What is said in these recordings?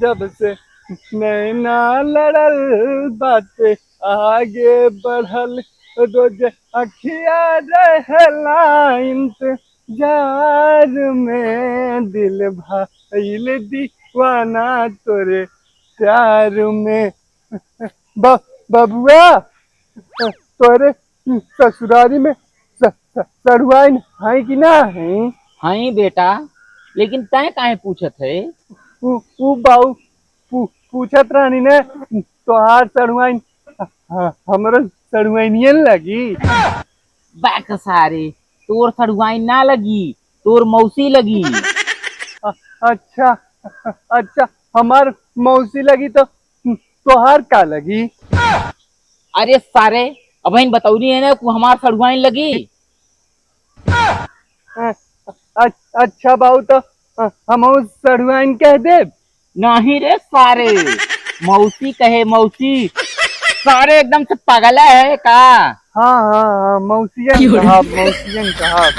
जब से नैना लड़ल बाटे आगे बढ़ल रोज अखिया रहला इंतजार में दिल भइल दीवाना तोरे प्यार में। बबुआ तोरे ससुरारी में सड़ुआइन है कि ना है? हाँ बेटा, लेकिन तय काहे पूछत है? ऊ बाऊ पूछत रहनी ने तोहार सड़ुआइन हमरो सड़ुआइनियन लगी। बैक सारे, तोर सड़ुआइन ना लगी, तोर मौसी लगी। अच्छा अच्छा, हमार मौसी लगी तो तोहार का लगी? अरे सारे, अब इन बतौनी है ना कि हमार सड़ुआइन लगी। अच्छा बाऊ, तो हम सड़ुआइन कह दे? नहीं रे सारे, मौसी कहे मौसी। सारे एकदम से पागल है का? हाँ हाँ हाँ, मौसियन कहा, मौसियन कहा।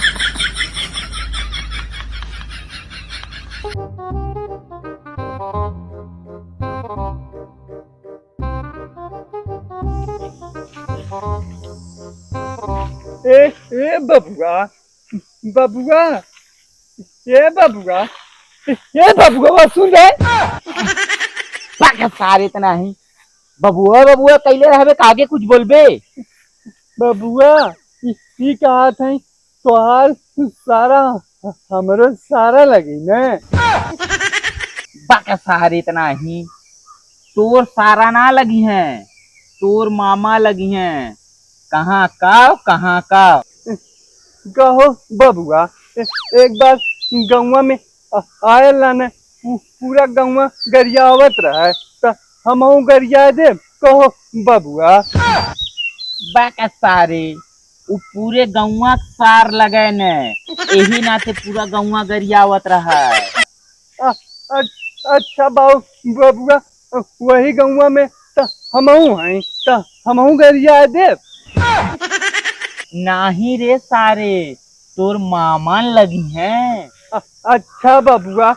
ए बबुआ, बबुआ, ए बबुआ, ए बबुआ सुन रे। सारे इतना ही बबुआ बबुआ कैले रहबे, आगे कुछ बोलबे? बबुआ ई कहा था तोहार सारा हमरो सारा लगी ने। बाका सारे इतना ही, तोर सारा ना लगी है, तोर मामा लगी हैं। कहाँ का कहाँ का? कहो बबुआ, एक बार गौवा में आयल लाने पूरा गौवा गरियावत रहा, तो हम गरिया दे। कहो बबुआ। बाका सारे, वो पूरे गौवा सार लगे ने, यही नाते पूरा गौवा गरियावत रहा है। अच्छा बाबू बबुआ, वही गौवा में तो हमहू हैं, तो हमहू गरिया दे। नहीं रे सारे, तोर मामा लगी हैं। अच्छा बबुआ,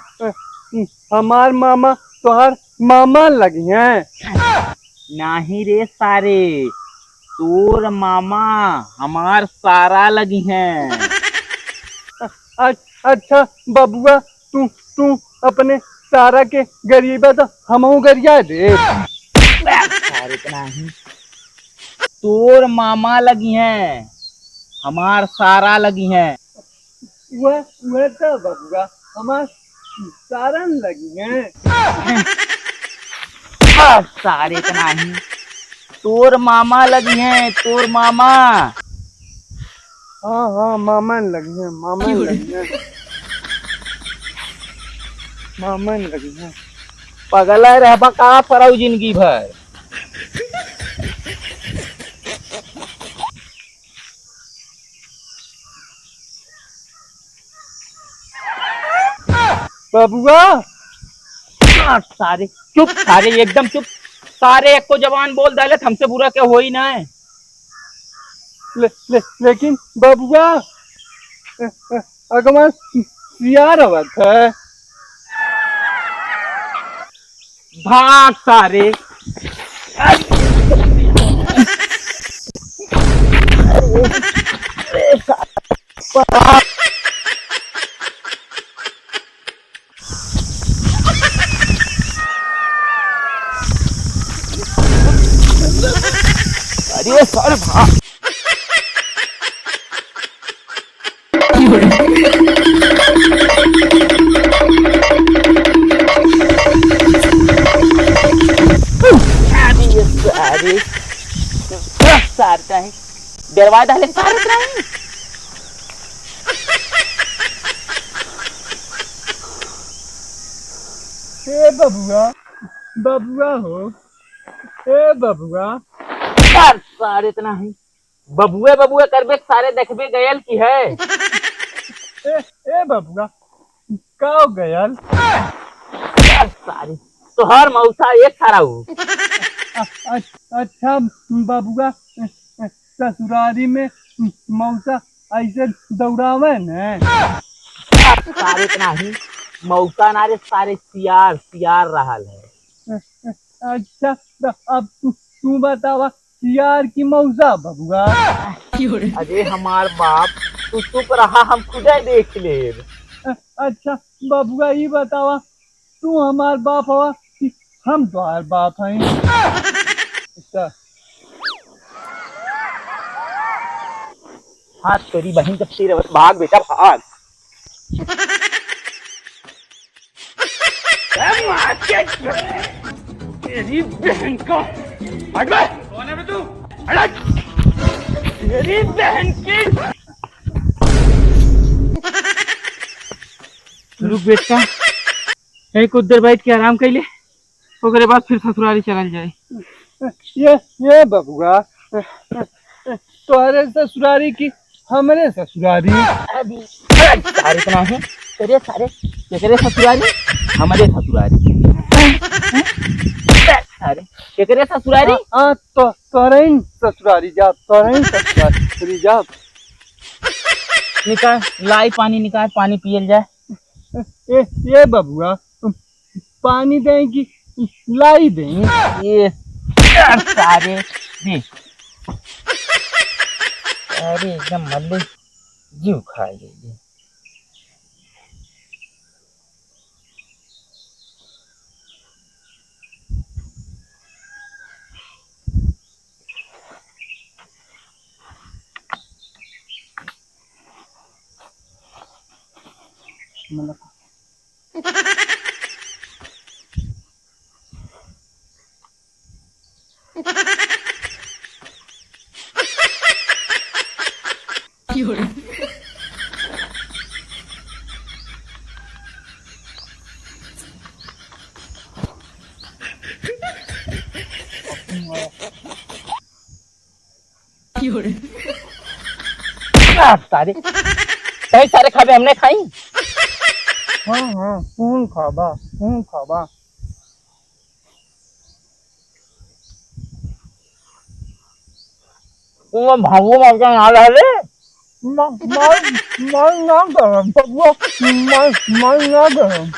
हमार मामा तोहार मामा लगी हैं। नहीं रे सारे, तोर मामा हमार सारा लगी हैं। अच्छा बबुआ, तू तू अपने सारा के गरीबा तो हमहू गरिया दे। सारे इतना ही, तोर मामा लगी हैं, हमार सारा लगी हैं। वह तो बबुआ हमार सारन लगी हैं। सारे इतना ही, तोर मामा लगी हैं, तोर मामा। हाँ हाँ, मामन लगी हैं, मामन लगी हैं, मामन लगी हैं। पगला रहबा का फराउ जिंदगी भर। बबुआ सारे चुप, सारे एकदम चुप। सारे एक को जवान बोल डाले, हमसे बुरा क्या हो ही ना है। लेकिन बबुआ अगमा सियार अवत है। भाग सारे। अरे सर भाग। सारे डरवा डाले सारे नहीं। ए बबुआ, बबुआ हो, ए बबुआ। सारे इतना ही बबुए बबुए करबे, सारे देखबे गयल की है। ए बबुआ का गयल? सारे तो हर मौसा एक सारा हो। अच्छा बबुआ, ससुरारी में मौसा ऐसे दौड़ावे न? सारे इतना ही मौका ना रे सारे सियार सियार रहल है। अच्छा तो अब तू बतावा यार की मौसा बबुआ। अरे हमार बाप, तू चुप रहा, हम खुदे देख ले। अच्छा बबुआ ये बतावा तू हमार बाप हवा कि हम तुम्हार बाप हैं। अच्छा हाथ तेरी बहन जब तेरे भाग बेटा भाग। तेरी बहन का हट बे। कौन है बे तू? हट। तेरी बहन की। रुक बेटा, एक उधर बैठ के आराम कर ले, ओकरे बाद फिर ससुराली चल जाए। ये बबुआ तुम्हारे ससुरारी की हमारे ससुरारी। अभी सारे तो नहीं तेरे सारे तेरे ससुराली हमारे ससुराली सारे तेरे ससुराली। हाँ तो तोरई ससुरारी जा तोरई ससुरारी जा। निकाल लाई पानी, निकाल पानी पियल जाए। ये बबुआ पानी दें कि लाई दें। ये सारे दे। अरे एकदम मल्ले जीव खा गई। सारे कई सारे खाबे हमने खाई। हाँ हाँ कौन खाबा कौन खाबा। वो भागो भाग आ रहा है। मार ना गरम बबुआ मार ना गरम।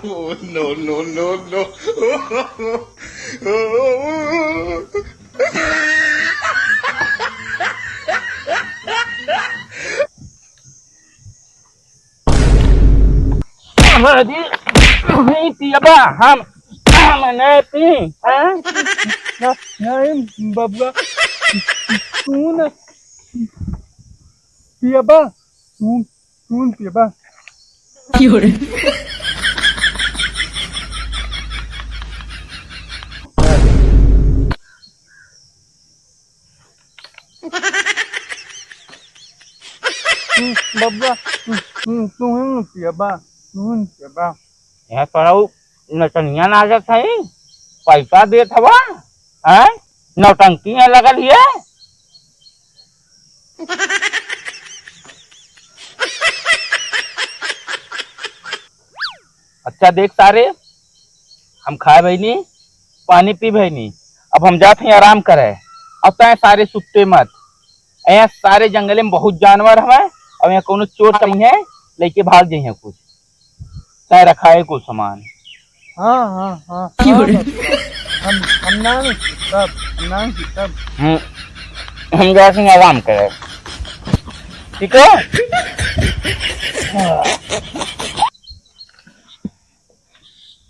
Oh, no, no, no, no. हमारी नहीं पियबा हम नहीं पी। नहीं बबुआ तू न पियबा तू पियबा। बबुआ तू ही पियबा तू पियबा। यह कराऊ नचनिया नागत है, पैसा देत हवा है, नौटंकी है लगल है। अच्छा देख सारे, हम खाए भईनी, पानी पी भईनी, अब हम जाते हैं आराम करे। अब तय सारे सुते मत, यहाँ सारे जंगले में बहुत जानवर हवे और यहाँ कोनो चोर कमी है लेके भाग जाइए कुछ तय रखा है कुछ सामान। हाँ हाँ हाँ हम नाम सब हम जाते हैं आराम करे, ठीक है।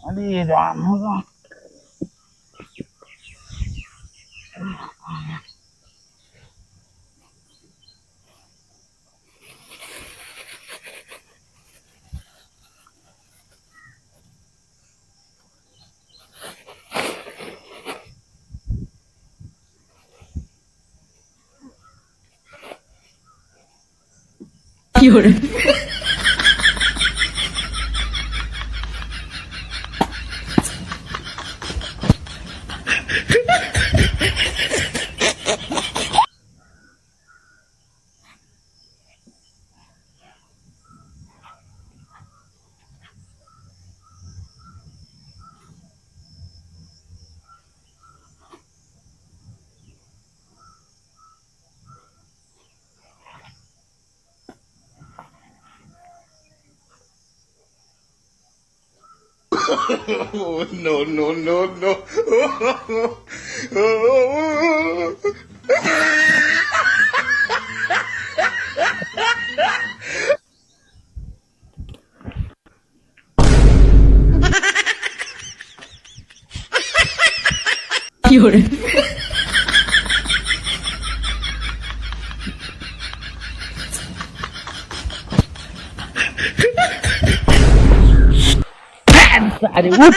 अरे राम होगा। Oh, no, no, no, no. Oh. अरे उठ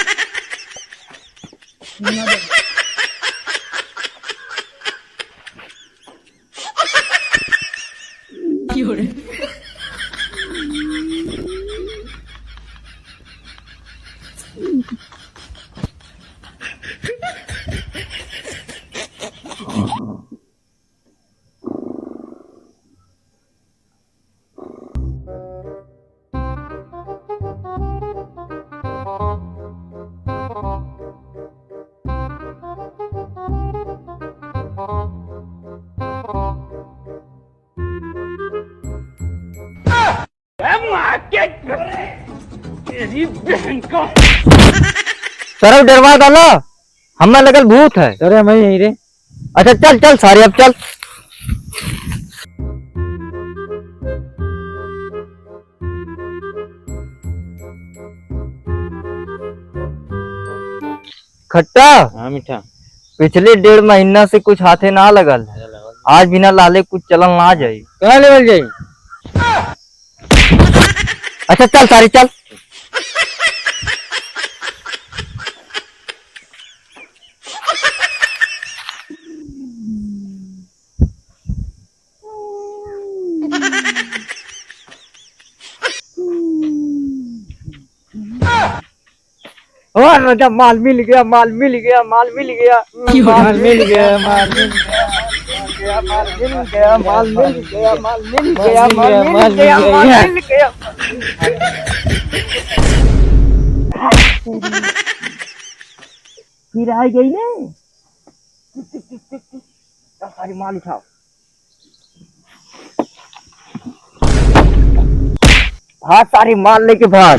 तेरी बहन का सर डरवा डालो, हमें लगल भूत है। अरे मैं यही रे। अच्छा चल चल सारे अब चल। खट्टा। हाँ मीठा। पिछले 1.5 महीना से कुछ हाथे ना लगल, आज बिना लाले कुछ चलन ना जाये। कहाँ लेवल जाये? अच्छा चल सारे चल। और राजा माल मिल गया, माल मिल गया, माल मिल गया, माल मिल गया, माल मिल गया, माल मिल गया, माल मिल गया, माल मिल गया, माल मिल गया, माल मिल गया। फिर आ गई ने। सारी माल उठाओ। भाग सारी माल लेके भाग।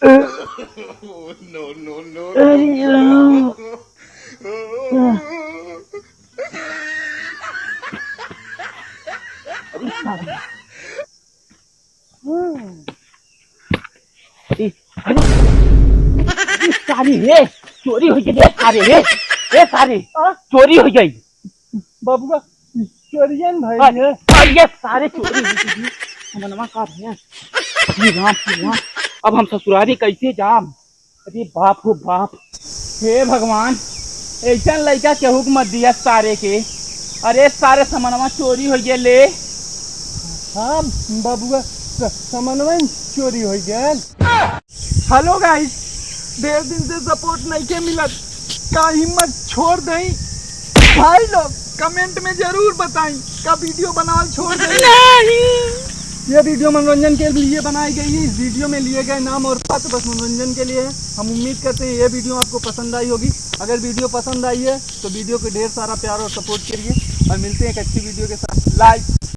Oh, no, no, no. सारी रे चोरी हो गई, सारे रे सारे चोरी हो गई। बाबूआ चोरियन भाई है। और ये सारे चोरी हो गई। मनवा का भैया श्री राम श्री राम, अब हम ससुरारी कैसे जाम? अरे बाप हो बाप, हे भगवान ऐसा लड़का के हुक्म मत दिया सारे के। अरे सारे सामानवा चोरी हो गए ले। हाँ बाबूआ सामानवा चोरी हो गया। हेलो गाइस, 1.5 दिन से सपोर्ट नहीं के मिलत का हिम्मत छोड़ दई भाई लोग, कमेंट में जरूर बताएं का वीडियो बनाना छोड़ दें। ये वीडियो मनोरंजन के लिए बनाई गई है। इस वीडियो में लिए गए नाम और पात्र बस मनोरंजन के लिए है। हम उम्मीद करते हैं ये वीडियो आपको पसंद आई होगी। अगर वीडियो पसंद आई है तो वीडियो को ढेर सारा प्यार और सपोर्ट करिए और मिलते हैं एक अच्छी वीडियो के साथ। लाइक